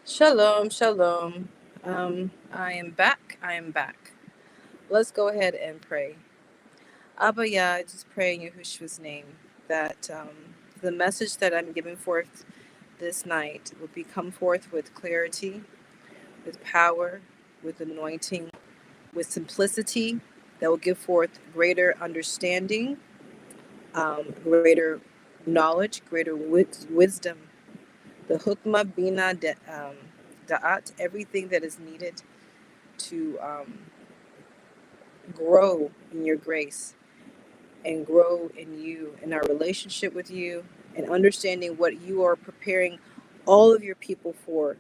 Shalom, shalom. I am back. I am back. Let's go ahead and pray. Abba Yah, I just pray in Yahushua's name that the message that I'm giving forth this night will be come forth with clarity, with power, with anointing, with simplicity that will give forth greater understanding, greater knowledge, greater wisdom, the hukmah, bina, da'at, everything that is needed to grow in your grace and grow in you, in our relationship with you, and understanding what you are preparing all of your people for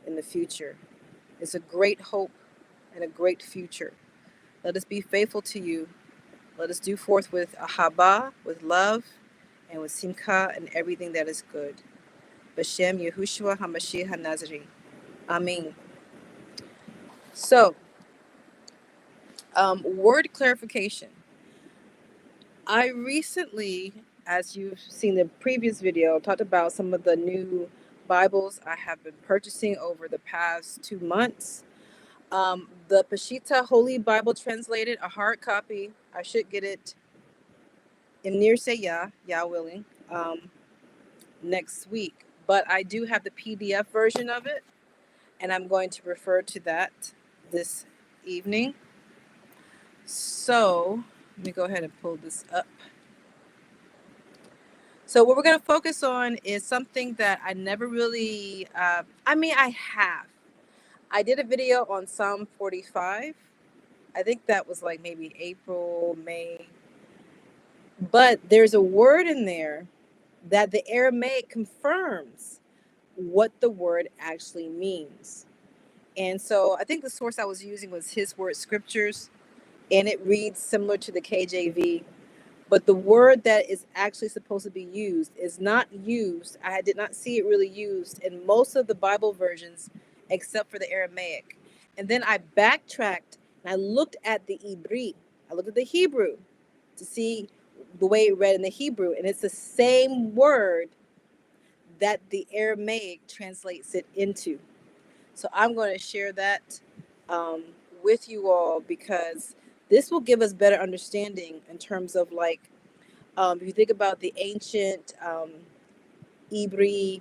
in the future. It's a great hope and a great future. Let us be faithful to you. Let us do forth with ahaba, with love, and with simcha, and everything that is good. B'Shem Yahushua HaMashiach HaNazari. Amen. So, word clarification. I recently, as you've seen the previous video, talked about some of the new Bibles I have been purchasing over the past 2 months. The Peshitta Holy Bible Translated, a hard copy. I should get it in near say Yah willing, next week. But I do have the PDF version of it, and I'm going to refer to that this evening. So let me go ahead and pull this up. So what we're going to focus on is something that I never really, I did a video on Psalm 45. I think that was like maybe April, May. But there's a word in there that the Aramaic confirms what the word actually means. And so I think the source I was using was His Word Scriptures, and it reads similar to the KJV. But the word that is actually supposed to be used is not used. I did not see it really used in most of the Bible versions except for the Aramaic. And then I backtracked and I looked at the Ibri. I looked at the Hebrew to see the way it read in the Hebrew. And it's the same word that the Aramaic translates it into. So I'm going to share that with you all because this will give us better understanding in terms of like, if you think about the ancient Ibri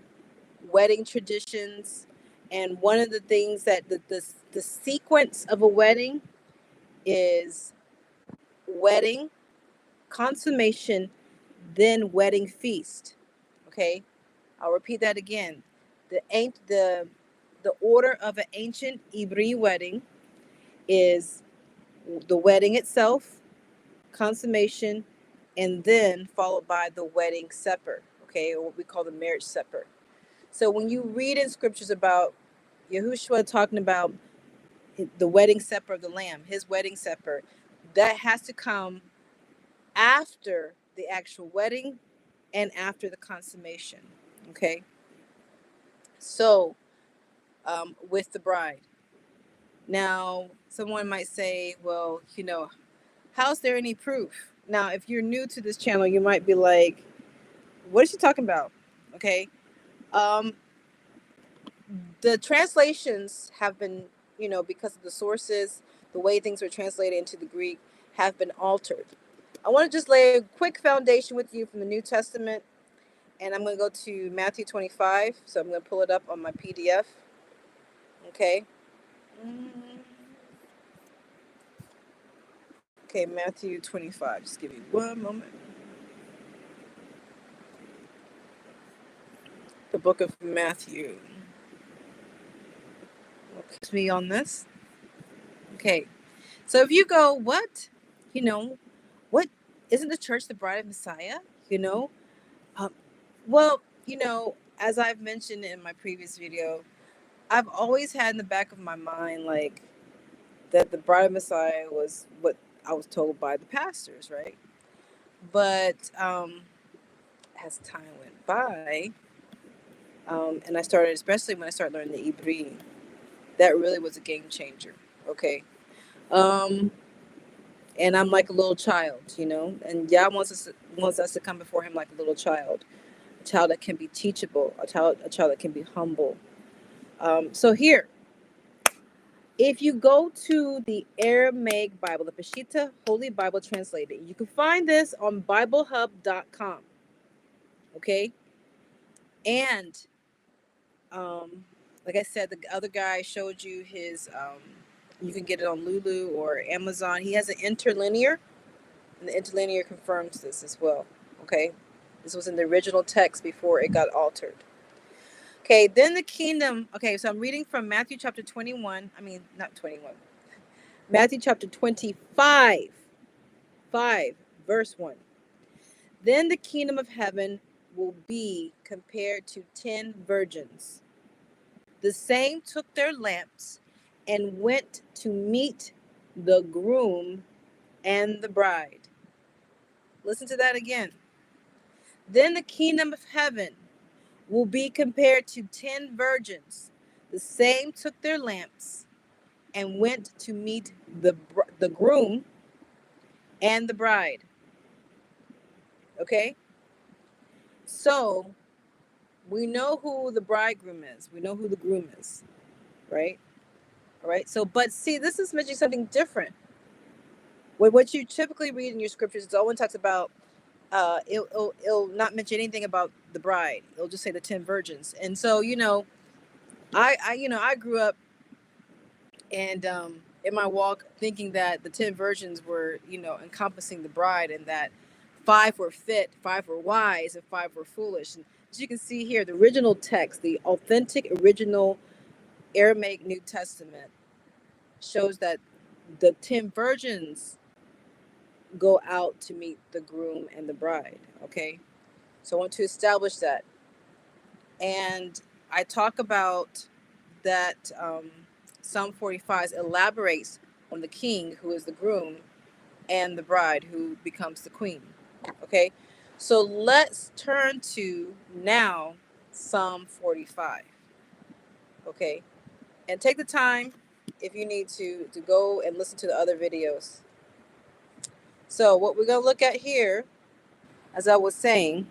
wedding traditions, and one of the things that the sequence of a wedding is wedding, consummation, then wedding feast. Okay, I'll repeat that again. The order of an ancient Ibri wedding is the wedding itself, consummation, and then followed by the wedding supper, okay, or what we call the marriage supper. So when you read in scriptures about Yahushua talking about the wedding supper of the Lamb, his wedding supper, that has to come after the actual wedding and after the consummation, okay? So with the bride. Now, someone might say, well, how's there any proof? Now, if you're new to this channel, you might be like, what is she talking about? Okay. The translations have been, because of the sources, the way things were translated into the Greek have been altered. I want to just lay a quick foundation with you from the New Testament, and I'm going to go to Matthew 25. So I'm going to pull it up on my PDF. Okay. Okay, Matthew 25. Just give me one moment. The book of Matthew. Focus me on this. Okay. So if you go, what? What? Isn't the church the bride of Messiah? Well, as I've mentioned in my previous video, I've always had in the back of my mind, like, that the bride of Messiah was what I was told by the pastors, right? But as time went by, and I started, especially when I started learning the Ibri, that really was a game changer, okay? And I'm like a little child, and Yah wants us to come before him like a little child that can be teachable, a child that can be humble. So here, if you go to the Aramaic Bible, the Peshitta Holy Bible Translated, you can find this on BibleHub.com. Okay, and like I said, the other guy showed you his. You can get it on Lulu or Amazon. He has an interlinear, and the interlinear confirms this as well. Okay, this was in the original text before it got altered. Okay, then the kingdom. Okay, so I'm reading from Matthew chapter 21. I mean, not 21. Matthew chapter 25, 5, verse 1. Then the kingdom of heaven will be compared to 10 virgins. The same took their lamps and went to meet the groom and the bride. Listen to that again. Then the kingdom of heaven will be compared to 10 virgins. The same took their lamps and went to meet the groom and the bride. Okay? So we know who the bridegroom is. We know who the groom is. Right? All right. So, but see, this is mentioning something different. What you typically read in your scriptures, it always talks about, it'll not mention anything about the bride. It'll just say the 10 virgins. And so, I grew up and in my walk thinking that the 10 virgins were, encompassing the bride, and that 5 were fit, 5 were wise, and 5 were foolish. And as you can see here, the original text, the authentic original Aramaic New Testament, shows that the 10 virgins go out to meet the groom and the bride. Okay, so I want to establish that. And I talk about that Psalm 45 elaborates on the king, who is the groom, and the bride, who becomes the queen. Okay, so let's turn to now Psalm 45. Okay, and take the time, if you need to go and listen to the other videos. So what we're going to look at here, as I was saying,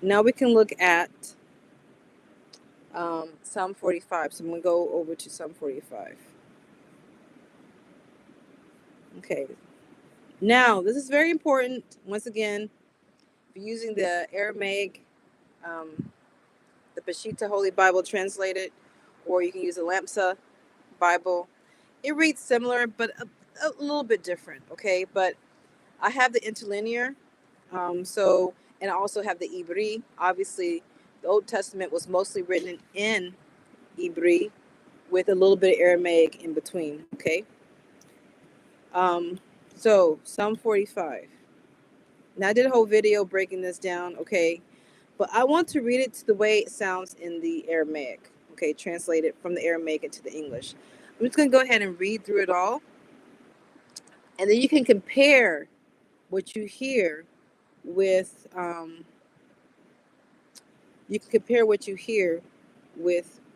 now we can look at Psalm 45. So I'm going to go over to Psalm 45. Okay. Now, this is very important. Once again, if you're using the Aramaic, the Peshitta Holy Bible Translated, or you can use the Lamsa Bible. It reads similar, but a little bit different, okay? But I have the interlinear, and I also have the Ibri. Obviously, the Old Testament was mostly written in Ibri with a little bit of Aramaic in between, okay? So Psalm 45. Now I did a whole video breaking this down, okay? But I want to read it the way it sounds in the Aramaic, okay? Translate it from the Aramaic into the English. I'm just going to go ahead and read through it all. And then you can compare what you hear with,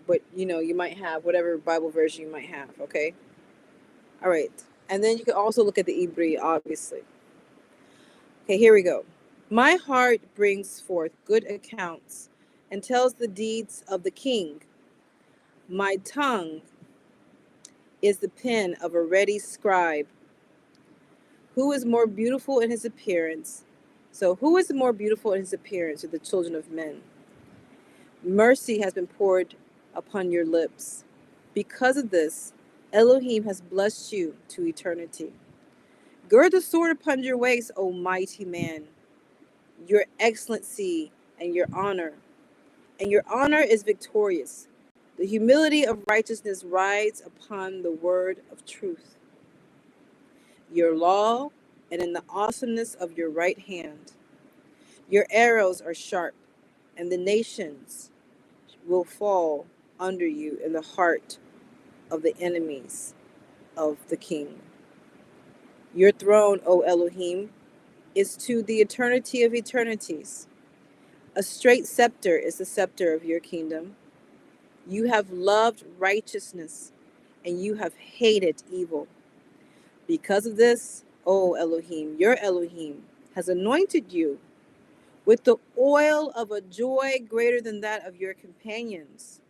what, you might have, whatever Bible version you might have, okay? All right. And then you can also look at the Ibri, obviously. Okay, here we go. My heart brings forth good accounts and tells the deeds of the king. My tongue is the pen of a ready scribe. Who is more beautiful in his appearance? So who is more beautiful in his appearance of the children of men? Mercy has been poured upon your lips. Because of this, Elohim has blessed you to eternity. Gird the sword upon your waist, O mighty man, your excellency and your honor. And your honor is victorious. The humility of righteousness rides upon the word of truth. Your law, and in the awesomeness of your right hand. Your arrows are sharp, and the nations will fall under you in the heart of the enemies of the king. Your throne, O Elohim, is to the eternity of eternities. A straight scepter is the scepter of your kingdom. You have loved righteousness, and you have hated evil. Because of this, O Elohim, your Elohim, has anointed you with the oil of a joy greater than that of your companions.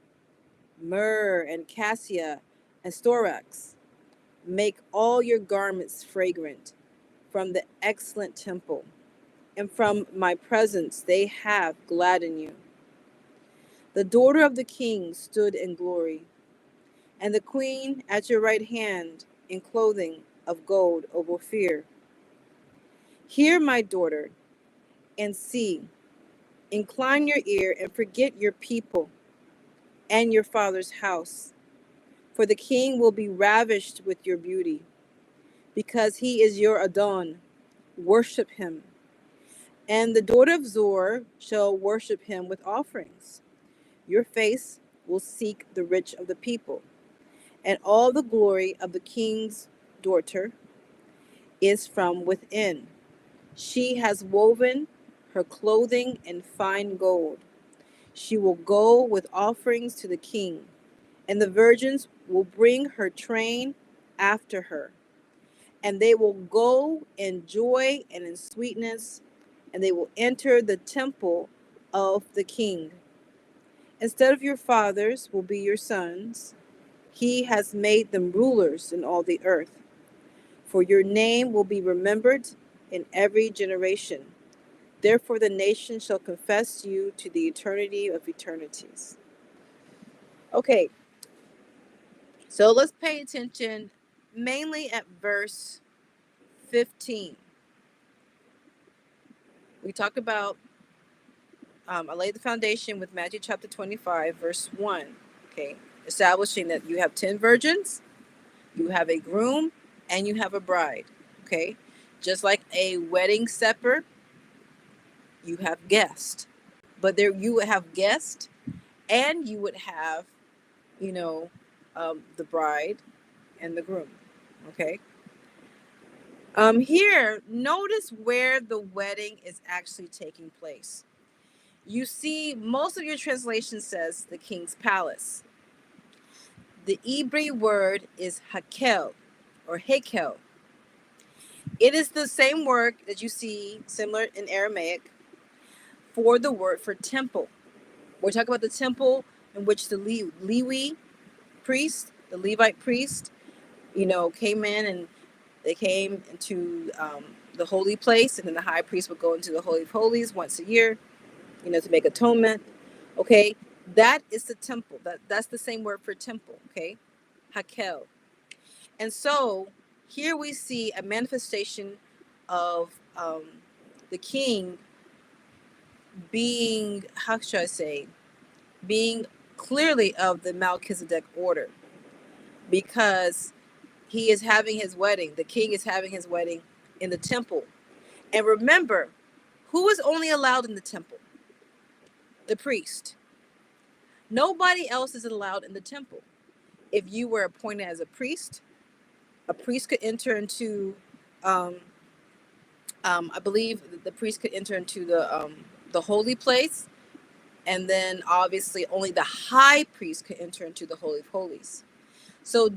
myrrh and cassia and storax. Make all your garments fragrant from the excellent temple, and from my presence they have gladdened you. The daughter of the king stood in glory, and the queen at your right hand in clothing of gold of Ophir. Hear, my daughter, and see. Incline your ear and forget your people and your father's house. For the king will be ravished with your beauty, because he is your Adon. Worship him. And the daughter of Zor shall worship him with offerings. Your face will seek the rich of the people, and all the glory of the king's daughter is from within. She has woven her clothing in fine gold. She will go with offerings to the king, and the virgins will bring her train after her. And they will go in joy and in sweetness, and they will enter the temple of the king. Instead of your fathers will be your sons. He has made them rulers in all the earth. For your name will be remembered in every generation. Therefore the nation shall confess you to the eternity of eternities. Okay, so let's pay attention mainly at verse 15. We talk about, I laid the foundation with Matthew chapter 25, verse 1. Okay, establishing that you have 10 virgins, you have a groom, and you have a bride. Okay, just like a wedding supper, you have guests. But there you would have guests, and you would have, you know, the bride and the groom. Okay. Here, notice where the wedding is actually taking place. You see, most of your translation says the king's palace. The Ibri word is hakel or hekel. It is the same word that you see similar in Aramaic for the word for temple. We're talking about the temple in which the Lewi priest, the Levite priest, came in, and they came into the holy place, and then the high priest would go into the Holy of Holies once a year, to make atonement. Okay, that is the temple. That's the same word for temple. Okay, hakel. And so here we see a manifestation of the king being, how should I say, being clearly of the Melchizedek order, because he is having his wedding. The king is having his wedding in the temple. And remember, who is only allowed in the temple? The priest. Nobody else is allowed in the temple. If you were appointed as a priest could enter into, I believe the priest could enter into the holy place, and then obviously only the high priest could enter into the Holy of Holies. So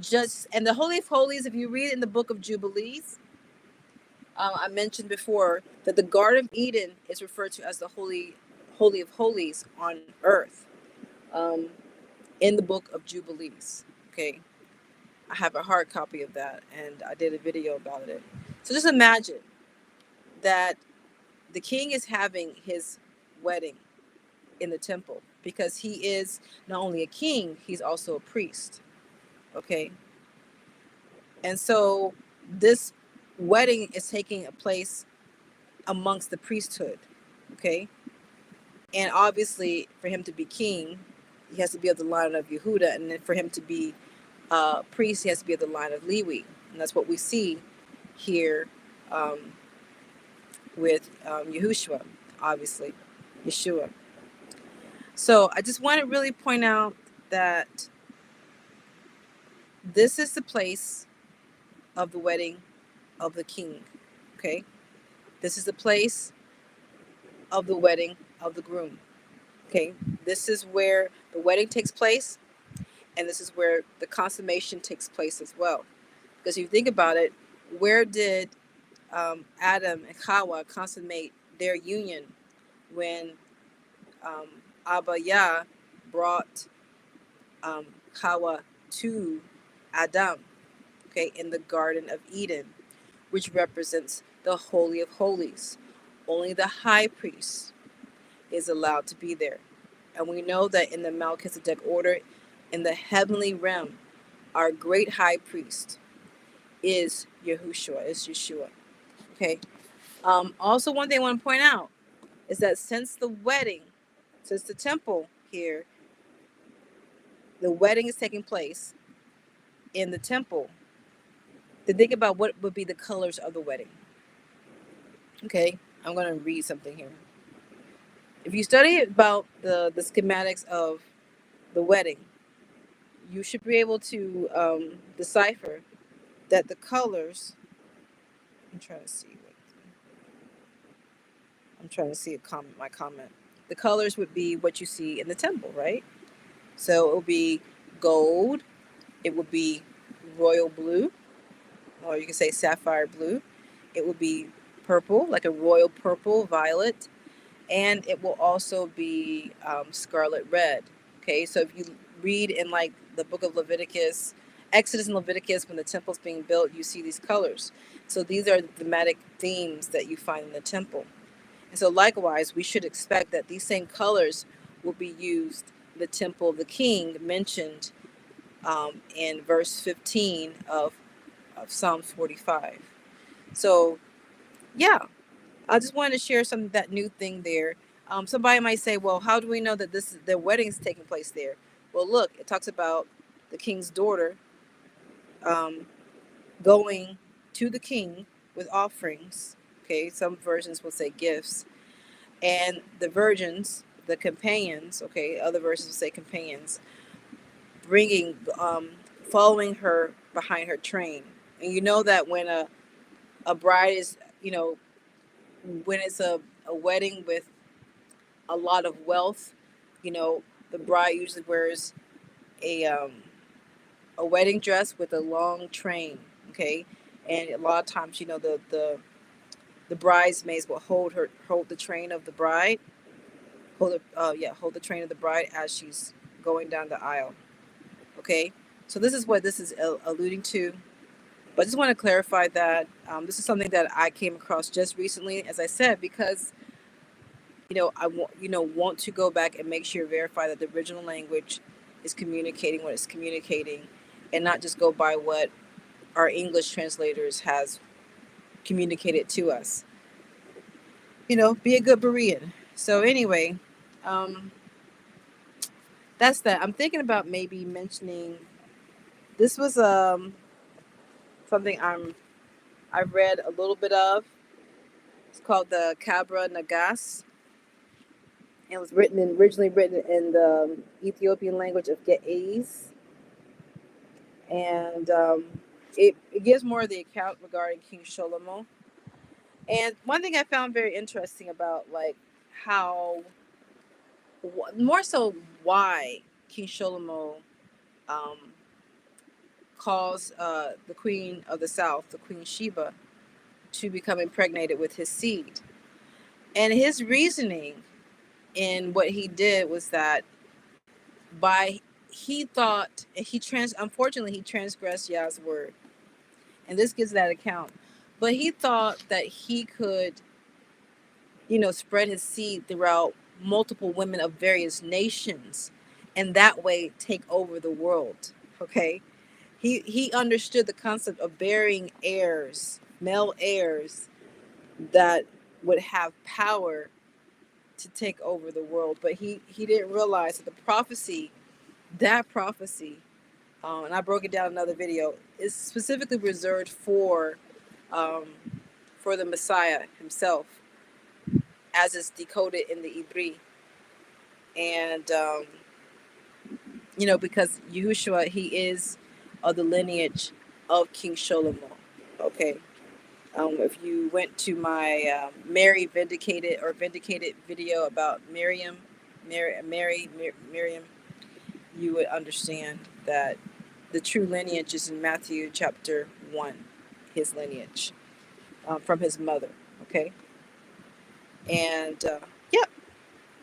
and the Holy of Holies, if you read in the book of Jubilees, I mentioned before that the Garden of Eden is referred to as the Holy of Holies on earth, in the book of Jubilees. Okay, I have a hard copy of that, and I did a video about it. So just imagine that the king is having his wedding in the temple, because he is not only a king, he's also a priest. Okay, and so this wedding is taking place amongst the priesthood. Okay, and obviously for him to be king, he has to be of the line of Yehuda, and then for him to be priest, he has to be of the line of Lewi, and that's what we see here with Yahushua, obviously, Yeshua. So I just want to really point out that this is the place of the wedding of the king. Okay, this is the place of the wedding of the groom. Okay, this is where the wedding takes place, and this is where the consummation takes place as well. Because if you think about it, where did Adam and Hawa consummate their union when Abba Yah brought Hawa to Adam, okay, in the Garden of Eden, which represents the Holy of Holies. Only the high priest is allowed to be there. And we know that in the Melchizedek order, in the heavenly realm, our great high priest is Yahushua, is Yeshua. Okay. Also, one thing I want to point out is that since the wedding, since the temple here, the wedding is taking place in the temple, to think about what would be the colors of the wedding. Okay, I'm going to read something here. If you study about the schematics of the wedding, you should be able to decipher that the colors. I'm trying to see. I'm trying to see my comment. The colors would be what you see in the temple, right? So it would be gold. It would be royal blue, or you can say sapphire blue. It would be purple, like a royal purple, violet, and it will also be scarlet red. Okay, so if you read in like the book of Leviticus, Exodus and Leviticus, when the temple's being built, you see these colors. So these are the thematic themes that you find in the temple. And so likewise, we should expect that these same colors will be used in the temple of the king mentioned in verse 15 of Psalms 45. So, yeah, I just wanted to share some of that new thing there. Somebody might say, well, how do we know that their wedding is taking place there? Well, look, it talks about the king's daughter going to the king with offerings. Okay, some versions will say gifts. And the virgins, the companions, okay, other verses will say companions, bringing, following her behind her train. And you know that when a bride is, when it's a wedding with a lot of wealth, the bride usually wears a wedding dress with a long train, okay, and a lot of times, the bridesmaids will hold the train of the bride, hold the train of the bride as she's going down the aisle, okay. So this is what this is alluding to. But I just want to clarify that this is something that I came across just recently, as I said, because I want to go back and make sure verify that the original language is communicating what it's communicating, and not just go by what our English translators has communicated to us. Be a good Berean. So anyway, that's that. I'm thinking about maybe mentioning. This was something I've read a little bit of. It's called the Cabra Nagas. It was originally written in the Ethiopian language of Ge'ez. And it gives more of the account regarding King Shlomo. And one thing I found very interesting about how, more so why King Shlomo caused the Queen of the South, the Queen Sheba, to become impregnated with his seed. And his reasoning in what he did was that he thought unfortunately he transgressed Yah's word, and this gives that account. But he thought that he could, spread his seed throughout multiple women of various nations, and that way take over the world. Okay, he understood the concept of bearing heirs, male heirs, that would have power to take over the world. But he didn't realize that that prophecy, and I broke it down in another video, is specifically reserved for the Messiah himself, as is decoded in the Ibri. And because Yahushua, he is of the lineage of King Shlomo. Okay. If you went to my Mary Vindicated video about Miriam, you would understand that the true lineage is in Matthew chapter 1, his lineage from his mother. Okay. And yeah.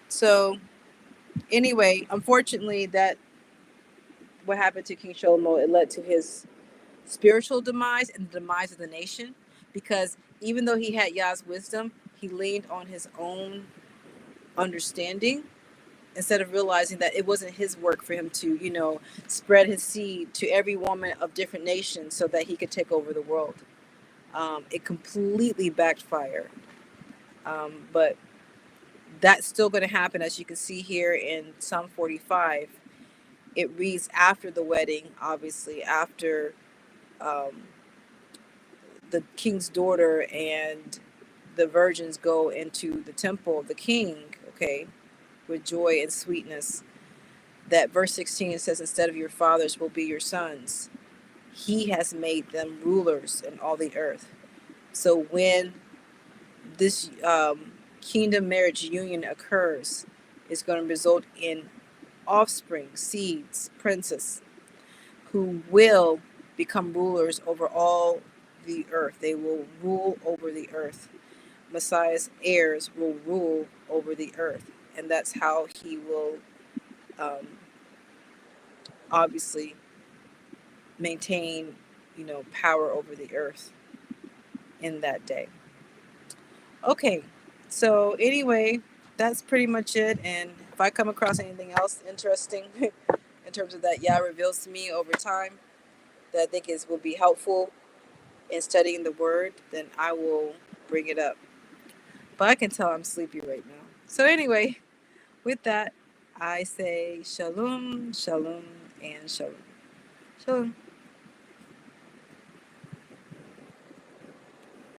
So anyway, unfortunately, that what happened to King Shlomo, it led to his spiritual demise and the demise of the nation, because even though he had Yah's wisdom, he leaned on his own understanding instead of realizing that it wasn't his work for him to, spread his seed to every woman of different nations so that he could take over the world. It completely backfired. But that's still going to happen, as you can see here in Psalm 45. It reads after the wedding, obviously, after the king's daughter and the virgins go into the temple of the king, okay, with joy and sweetness. That verse 16 says, instead of your fathers will be your sons. He has made them rulers in all the earth. So when this kingdom marriage union occurs, it's going to result in offspring, seeds, princes, who will become rulers over all the earth. They will rule over the earth. Messiah's heirs will rule over the earth. And that's how he will obviously maintain, power over the earth in that day. Okay, so anyway, that's pretty much it. And if I come across anything else interesting in terms of that Yah reveals to me over time that I think will be helpful in studying the word, then I will bring it up. But I can tell I'm sleepy right now. So anyway, with that, I say shalom, shalom, and shalom. Shalom.